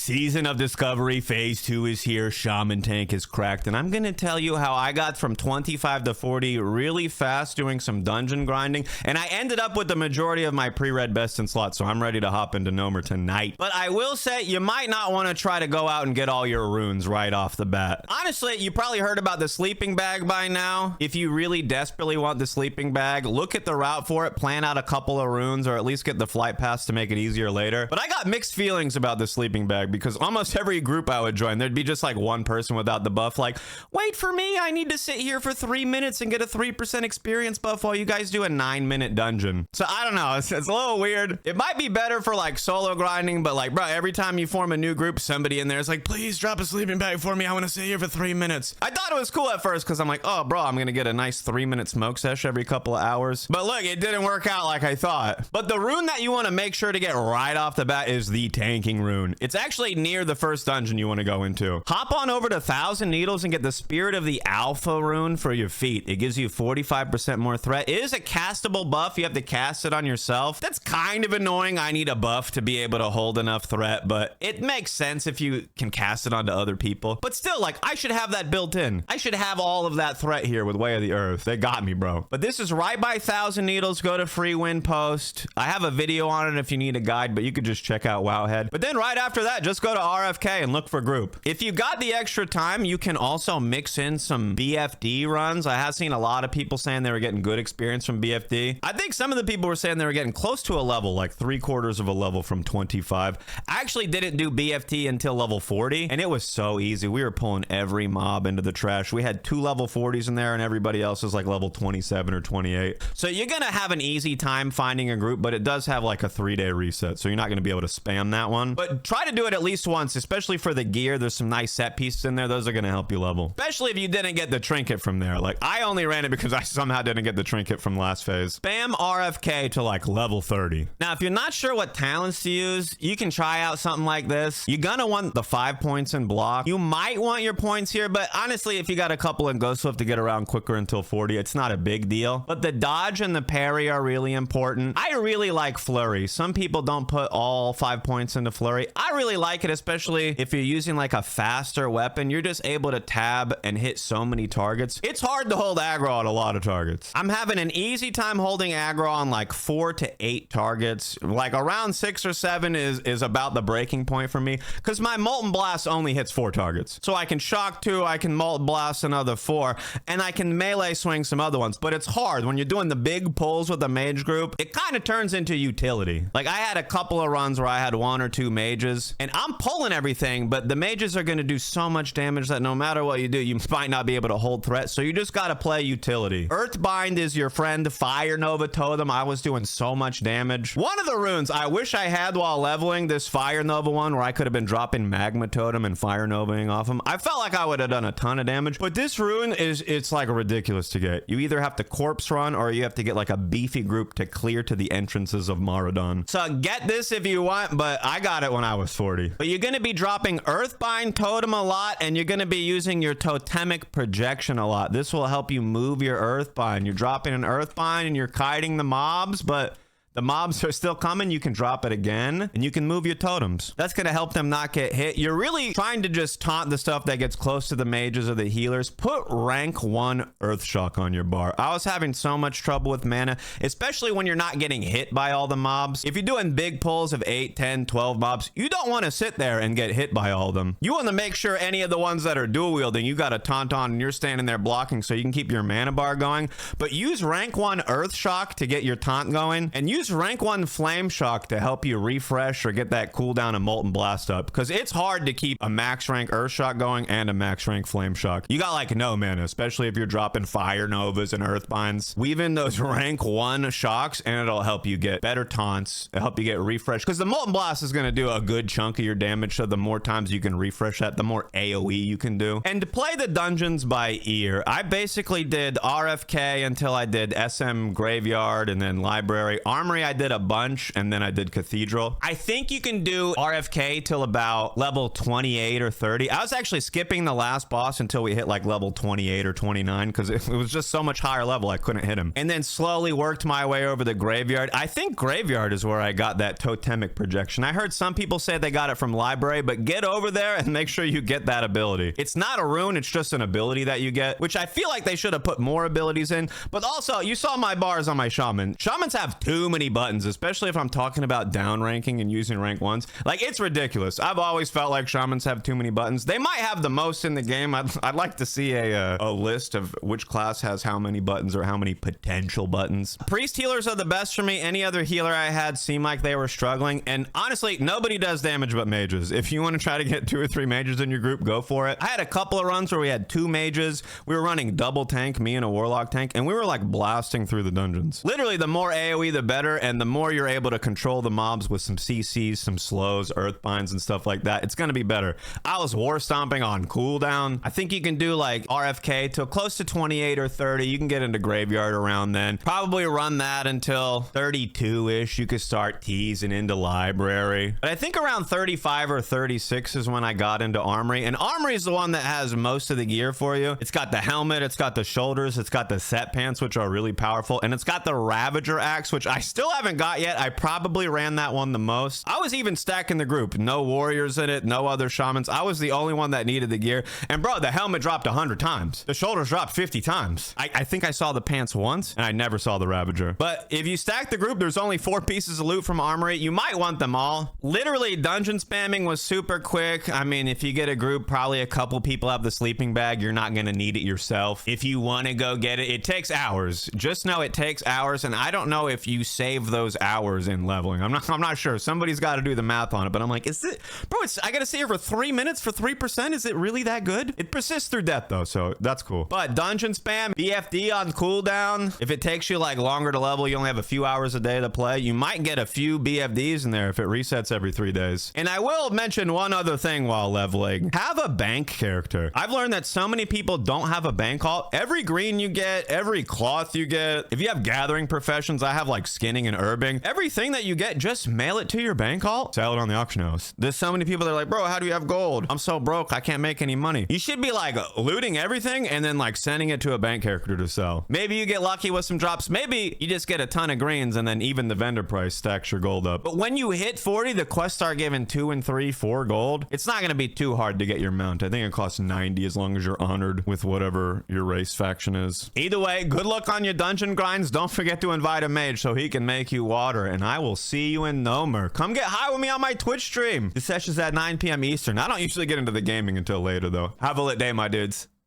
Season of Discovery Phase 2 is here. Shaman tank is cracked. And I'm going to tell you how I got from 25 to 40 really fast doing some dungeon grinding. And I ended up with the majority of my pre-read best in slots. So I'm ready to hop into Nomer tonight. But I will say you might not want to try to go out and get all your runes right off the bat. Honestly, you probably heard about the sleeping bag by now. If you really desperately want the sleeping bag, look at the route for it, plan out a couple of runes, or at least get the flight pass to make it easier later. But I got mixed feelings about the sleeping bag because almost every group I would join, there'd be just like one person without the buff, like, wait for me, I need to sit here for 3 minutes and get a 3% experience buff while you guys do a 9-minute dungeon. So I don't know, it's a little weird. It might be better for like solo grinding, but like, bro, every time you form a new group, somebody in there is like, please drop a sleeping bag for me, I want to sit here for 3 minutes. I thought it was cool at first because I'm like, oh bro, I'm gonna get a nice 3-minute smoke sesh every couple of hours. But look, it didn't work out like I thought. But the rune that you want to make sure to get right off the bat is the tanking rune. It's actually near the first dungeon you want to go into. Hop on over to 1,000 Needles and get the Spirit of the Alpha rune for your feet. It gives you 45% more threat. It is a castable buff. You have to cast it on yourself. That's kind of annoying. I need a buff to be able to hold enough threat, but it makes sense if you can cast it onto other people. But still, like, I should have that built in. I should have all of that threat here with Way of the Earth. They got me, bro. But this is right by 1,000 Needles. Go to Free Win Post. I have a video on it if you need a guide, but you could just check out Wowhead. But then right after that, just go to RFK and look for group. If you got the extra time, you can also mix in some BFD runs. I have seen a lot of people saying they were getting good experience from BFD. I think some of the people were saying they were getting close to a level, like 3/4 of a level from 25. I actually didn't do BFD until level 40, and it was so easy. We were pulling every mob into the trash. We had 2 level 40s in there, and everybody else was like level 27 or 28. So you're gonna have an easy time finding a group, but it does have like a 3-day reset, so you're not gonna be able to spam that one. But try to do it at least once, especially for the gear. There's some nice set pieces in there. Those are gonna help you level, especially if you didn't get the trinket from there. Like, I only ran it because I somehow didn't get the trinket from last phase. Spam RFK to like level 30. Now, if you're not sure what talents to use, you can try out something like this. You're gonna want the 5 points in block. You might want your points here, but honestly, if you got a couple in Ghost Swift to get around quicker until 40, it's not a big deal. But the dodge and the parry are really important. I really like flurry. Some people don't put all 5 points into flurry. I really like it, especially if you're using like a faster weapon. You're just able to tab and hit so many targets. It's hard to hold aggro on a lot of targets. I'm having an easy time holding aggro on like 4 to 8 targets. Like around 6 or 7 is about the breaking point for me, because my Molten Blast only hits 4 targets. So I can shock 2, I can Molten Blast another 4, and I can melee swing some other ones. But it's hard when you're doing the big pulls with the mage group. It kind of turns into utility. Like, I had a couple of runs where I had 1 or 2 mages, and I'm pulling everything, but the mages are going to do so much damage that no matter what you do, you might not be able to hold threat. So you just got to play utility. Earthbind is your friend. Fire Nova Totem. I was doing so much damage. One of the runes I wish I had while leveling, this Fire Nova one, where I could have been dropping Magma Totem and Fire Novaing off him. I felt like I would have done a ton of damage, but this rune it's like ridiculous to get. You either have to corpse run or you have to get like a beefy group to clear to the entrances of Maradon. So get this if you want, but I got it when I was 40. But you're going to be dropping Earthbind Totem a lot, and you're going to be using your Totemic Projection a lot. This will help you move your Earthbind. You're dropping an Earthbind and you're kiting the mobs, but the mobs are still coming. You can drop it again, and you can move your totems. That's going to help them not get hit. You're really trying to just taunt the stuff that gets close to the mages or the healers. Put rank 1 Earthshock on your bar. I was having so much trouble with mana, especially when you're not getting hit by all the mobs. If you're doing big pulls of 8, 10, 12 mobs, you don't want to sit there and get hit by all of them. You want to make sure any of the ones that are dual wielding, you got a taunt on and you're standing there blocking so you can keep your mana bar going. But use rank 1 Earthshock to get your taunt going, and use rank 1 Flame Shock to help you refresh or get that cooldown of Molten Blast up, because it's hard to keep a max rank Earth Shock going and a max rank Flame Shock. You got like no mana, especially if you're dropping Fire Novas and Earthbinds. Weave in those rank 1 shocks and it'll help you get better taunts. It'll help you get refreshed, because the Molten Blast is going to do a good chunk of your damage, so the more times you can refresh that, the more AoE you can do. And to play the dungeons by ear, I basically did RFK until I did SM Graveyard and then Library. Armory Armory, I did a bunch, and then I did Cathedral. I think you can do RFK till about level 28 or 30. I was actually skipping the last boss until we hit like level 28 or 29 because it was just so much higher level I couldn't hit him. And then slowly worked my way over the Graveyard. I think Graveyard is where I got that totemic projection. I heard some people say they got it from Library, but get over there and make sure you get that ability. It's not a rune, it's just an ability that you get, which I feel like they should have put more abilities in. But also, you saw my bars on my Shaman. Shamans have too many buttons, especially if I'm talking about down ranking and using rank ones. Like, it's ridiculous. I've always felt like Shamans have too many buttons. They might have the most in the game. I'd like to see a list of which class has how many buttons or how many potential buttons. Priest healers are the best for me. Any other healer I had seemed like they were struggling. And honestly, nobody does damage but mages. If you want to try to get 2 or 3 mages in your group, go for it. I had a couple of runs where we had 2 mages. We were running double tank, me and a warlock tank, and we were like blasting through the dungeons. Literally, the more AoE, the better, and the more you're able to control the mobs with some CCs, some slows, earth binds, and stuff like that, it's gonna be better. I was war stomping on cooldown. I think you can do like RFK till close to 28 or 30. You can get into Graveyard around then. Probably run that until 32-ish. You could start teasing into Library. But I think around 35 or 36 is when I got into Armory. And Armory is the one that has most of the gear for you. It's got the helmet, it's got the shoulders, it's got the set pants, which are really powerful, and it's got the Ravager axe, which I still haven't got yet. I probably ran that one the most. I was even stacking the group. No warriors in it, no other shamans. I was the only one that needed the gear. And bro, the helmet dropped 100 times. The shoulders dropped 50 times. I think I saw the pants once, and I never saw the Ravager. But if you stack the group, there's only 4 pieces of loot from Armory. You might want them all. Literally, dungeon spamming was super quick. I mean, if you get a group, probably a couple people have the sleeping bag. You're not gonna need it yourself. If you want to go get it, it takes hours. Just know it takes hours, and I don't know if you save those hours in leveling. I'm not sure. Somebody's got to do the math on it, but I'm like, is it, bro? I gotta sit here for 3 minutes for 3%. Is it really that good? It persists through death though, so that's cool. But dungeon spam, BFD on cooldown. If it takes you like longer to level, you only have a few hours a day to play. You might get a few BFDs in there if it resets every 3 days. And I will mention one other thing while leveling. Have a bank character. I've learned that so many people don't have a bank halt. Every green you get, every cloth you get, if you have gathering professions, I have like skinning and herbing, everything that you get, just mail it to your bank halt, sell it on the auction house. There's so many people that are like, bro, how do you have gold? I'm so broke, I can't make any money. You should be like looting everything and then like sending it to a bank character to sell. Maybe you get lucky with some drops. Maybe you just get a ton of greens and then even the vendor price stacks your gold up. But when you hit 40, the quests start giving 2 and 3, 4 gold. It's not gonna be too hard to get your mount. I think it costs 90 as long as you're honored with whatever your race faction is. Either way, good luck on your dungeon grinds. Don't forget to invite a mage so he can make you water, and I will see you in Nomer. Come get high with me on my Twitch stream. The session's at 9 p.m. Eastern. I don't usually get into the gaming until later though. Have a lit day, my dudes.